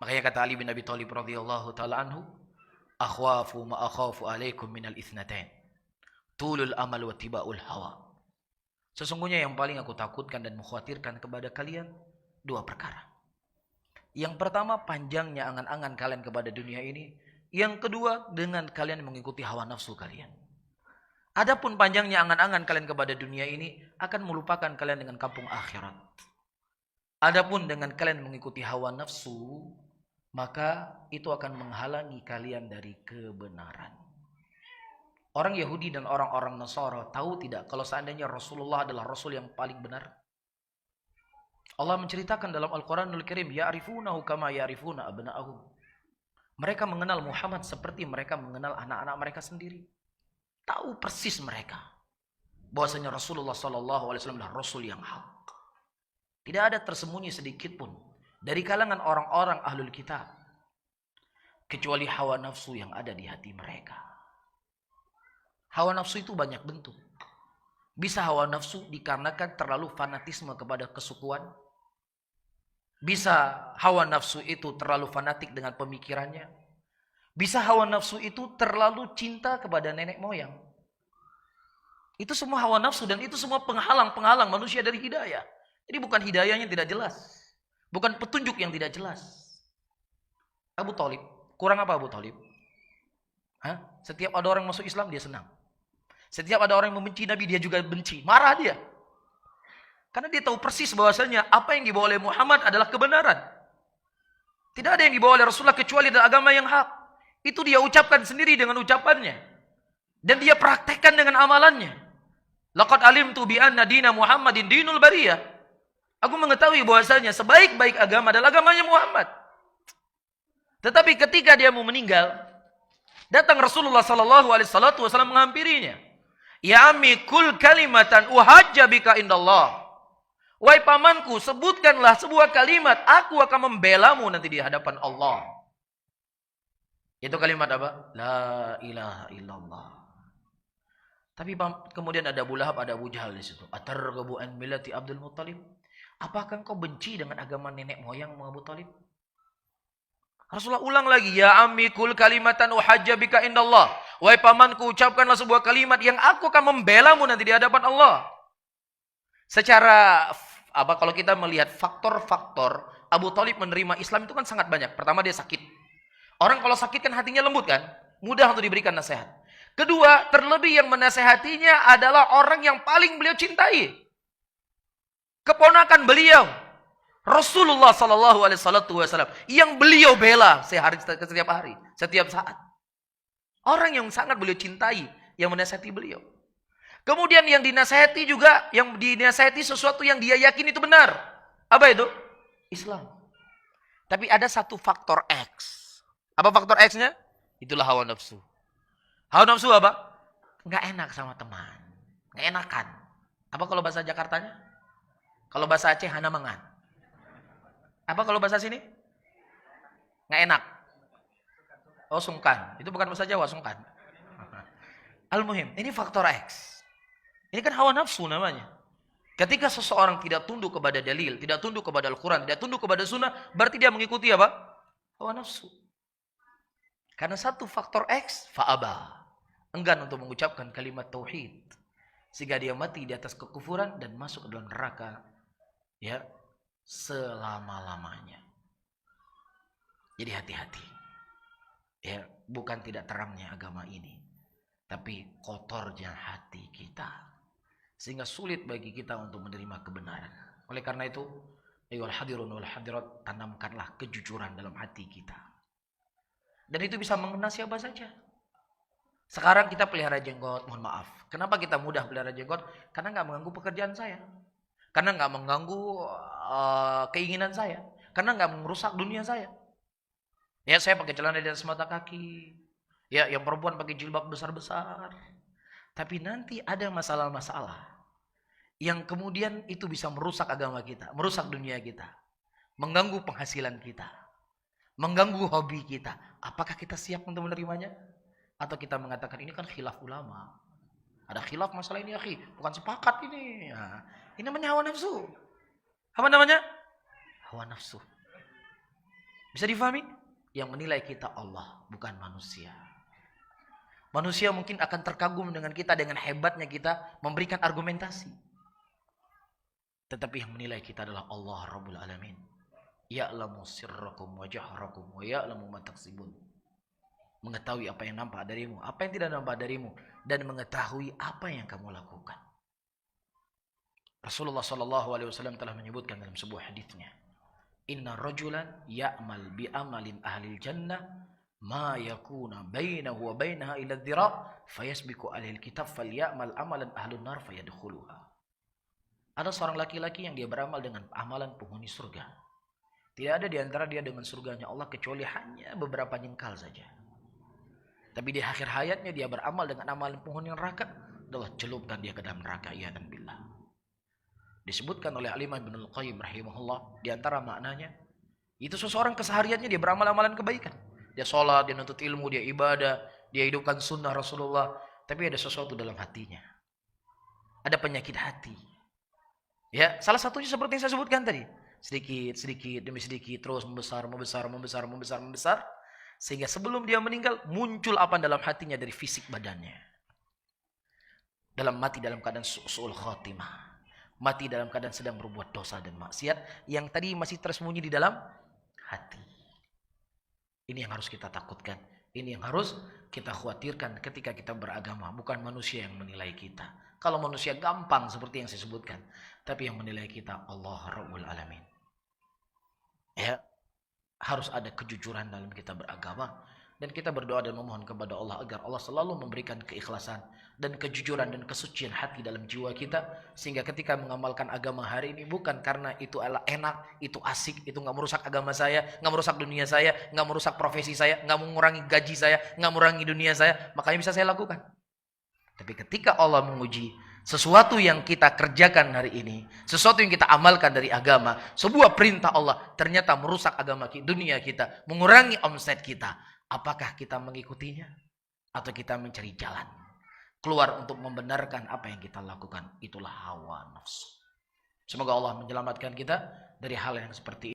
Makanya kata Ali bin Abi Thalib radhiyallahu taala anhu, "Akhwafu ma akhafu alaikum minal itsnatain. Tulul amal wa tibaul hawa." Sesungguhnya yang paling aku takutkan dan mengkhawatirkan kepada kalian dua perkara. Yang pertama, panjangnya angan-angan kalian kepada dunia ini. Yang kedua, dengan kalian mengikuti hawa nafsu kalian. Adapun panjangnya angan-angan kalian kepada dunia ini akan melupakan kalian dengan kampung akhirat. Adapun dengan kalian mengikuti hawa nafsu, maka itu akan menghalangi kalian dari kebenaran. Orang Yahudi dan orang-orang Nasara tahu tidak kalau seandainya Rasulullah adalah Rasul yang paling benar? Allah menceritakan dalam Al-Quranul Karim, ya'rifunahu kama ya'rifuna abna'ahum. Mereka mengenal Muhammad seperti mereka mengenal anak-anak mereka sendiri. Tahu persis mereka bahwasanya Rasulullah SAW adalah Rasul yang hak. Tidak ada tersembunyi sedikit pun dari kalangan orang-orang ahlul kitab kecuali hawa nafsu yang ada di hati mereka. Hawa nafsu itu banyak bentuk. Bisa hawa nafsu dikarenakan terlalu fanatisme kepada kesukuan. Bisa hawa nafsu itu terlalu fanatik dengan pemikirannya. Bisa hawa nafsu itu terlalu cinta kepada nenek moyang. Itu semua hawa nafsu dan itu semua penghalang-penghalang manusia dari hidayah. Jadi bukan hidayahnya tidak jelas. Bukan petunjuk yang tidak jelas. Abu Thalib, kurang apa Abu Thalib? Setiap ada orang masuk Islam dia senang. Setiap ada orang yang membenci Nabi dia juga benci. Marah dia. Karena dia tahu persis bahwasanya apa yang dibawa oleh Muhammad adalah kebenaran. Tidak ada yang dibawa oleh Rasulullah kecuali adalah agama yang hak. Itu dia ucapkan sendiri dengan ucapannya. Dan dia praktekkan dengan amalannya. Laqad alimtu bi anna dina Muhammadin dinul bariyah. Aku mengetahui bahwasanya sebaik-baik agama adalah agamanya Muhammad. Tetapi ketika dia mau meninggal, datang Rasulullah sallallahu alaihi wasallam menghampirinya. Ya ammi kul kalimatan uhajja bika indallah. Wahai pamanku, sebutkanlah sebuah kalimat, aku akan membelamu nanti di hadapan Allah. Itu kalimat apa? La ilaha illallah. Tapi kemudian ada Abu Lahab, ada Abu Jahal di situ. Atarghabu an millati Abdul Muttalib? Apakah engkau benci dengan agama nenek moyangmu Abu Talib? Rasulullah ulang lagi, ya ammi kul kalimatan uhajja bika indallah. Wahai pamanku, ucapkanlah sebuah kalimat yang aku akan membelamu nanti di hadapan Allah. Secara kalau kita melihat faktor-faktor Abu Talib menerima Islam itu kan sangat banyak. Pertama, dia sakit. Orang kalau sakit kan hatinya lembut kan? Mudah untuk diberikan nasihat. Kedua, terlebih yang menasehatinya adalah orang yang paling beliau cintai. Keponakan beliau, Rasulullah sallallahu alaihi wasallam, yang beliau bela setiap hari, setiap saat. Orang yang sangat beliau cintai, yang menasihati beliau. Kemudian yang dinasihati juga, yang dinasihati sesuatu yang dia yakin itu benar. Apa itu? Islam. Tapi ada satu faktor X. Apa faktor X-nya? Itulah hawa nafsu. Hawa nafsu apa? Nggak enak sama teman. Nggak enakan. Apa kalau bahasa Jakartanya? Kalau bahasa Aceh, hana mangan. Apa kalau bahasa sini? Nggak enak. Oh, sungkan. Itu bukan bahasa Jawa, sungkan. Al-muhim, ini faktor X. Ini kan hawa nafsu namanya. Ketika seseorang tidak tunduk kepada dalil, tidak tunduk kepada Al-Quran, tidak tunduk kepada sunnah, berarti dia mengikuti apa? Hawa nafsu. Karena satu faktor X, fa'aba. Enggan untuk mengucapkan kalimat tauhid. Sehingga dia mati di atas kekufuran dan masuk ke dalam neraka. Ya, selama-lamanya. Jadi hati-hati. Ya, bukan tidak terangnya agama ini, tapi kotornya hati kita. Sehingga sulit bagi kita untuk menerima kebenaran. Oleh karena itu, ayyuhal hadirun wal hadirat, tanamkanlah kejujuran dalam hati kita. Dan itu bisa mengena siapa saja. Sekarang kita pelihara jenggot, mohon maaf. Kenapa kita mudah pelihara jenggot? Karena nggak mengganggu pekerjaan saya. Karena nggak mengganggu keinginan saya. Karena nggak merusak dunia saya. Ya, saya pakai celana di atas mata kaki. Ya, yang perempuan pakai jilbab besar-besar. Tapi nanti ada masalah-masalah yang kemudian itu bisa merusak agama kita, merusak dunia kita, mengganggu penghasilan kita, mengganggu hobi kita. Apakah kita siap untuk menerimanya? Atau kita mengatakan ini kan khilaf ulama. Ada khilaf masalah ini, akhi. Bukan sepakat ini. Nah, ini namanya hawa nafsu. Apa namanya? Hawa nafsu. Bisa difahami? Yang menilai kita Allah, bukan manusia. Manusia mungkin akan terkagum dengan kita, dengan hebatnya kita memberikan argumentasi. Tetapi yang menilai kita adalah Allah Rabbul Alamin. Ya'lamu sirrakum wa jahrakum wa ya'lamu ma taksibun. Mengetahui apa yang nampak darimu, apa yang tidak nampak darimu, dan mengetahui apa yang kamu lakukan. Rasulullah SAW telah menyebutkan dalam sebuah hadisnya, Inna rajulan ya'mal bi amalin ahlil jannah ma yakuna bainahu wa bainaha ila dhira' fayasbiqu alil kitab falya'mal amalan ahlun nar fayadkhuluha. Ada seorang laki-laki yang dia beramal dengan amalan penghuni surga. Tidak ada di antara dia dengan surganya Allah kecuali hanya beberapa jengkal saja. Tapi di akhir hayatnya dia beramal dengan amalan penghuni neraka, Allah celupkan dia ke dalam neraka, iyadzan billah. Disebutkan oleh Al-Imam Ibnul Qayyim rahimahullah, di antara maknanya itu seseorang kesehariannya dia beramal amalan kebaikan. Dia sholat, dia nuntut ilmu, dia ibadah, dia hidupkan sunnah Rasulullah, tapi ada sesuatu dalam hatinya. Ada penyakit hati. Ya, salah satunya seperti yang saya sebutkan tadi. Sedikit demi sedikit terus membesar, sehingga sebelum dia meninggal muncul apa dalam hatinya dari fisik badannya. Mati dalam keadaan su'ul khatimah. Mati dalam keadaan sedang berbuat dosa dan maksiat yang tadi masih tersembunyi di dalam hati. Ini yang harus kita takutkan. Ini yang harus kita khawatirkan ketika kita beragama. Bukan manusia yang menilai kita. Kalau manusia gampang seperti yang saya sebutkan. Tapi yang menilai kita Allah Rabbul Alamin. Ya, harus ada kejujuran dalam kita beragama. Dan kita berdoa dan memohon kepada Allah agar Allah selalu memberikan keikhlasan dan kejujuran dan kesucian hati dalam jiwa kita. Sehingga ketika mengamalkan agama hari ini bukan karena itu enak, itu asik, itu gak merusak agama saya, gak merusak dunia saya, gak merusak profesi saya, gak mengurangi gaji saya, gak mengurangi dunia saya, makanya bisa saya lakukan. Tapi ketika Allah menguji sesuatu yang kita kerjakan hari ini, sesuatu yang kita amalkan dari agama, sebuah perintah Allah ternyata merusak agama kita, dunia kita, mengurangi omset kita. Apakah kita mengikutinya? Atau kita mencari jalan keluar untuk membenarkan apa yang kita lakukan? Itulah hawa nafsu. Semoga Allah menyelamatkan kita dari hal yang seperti ini.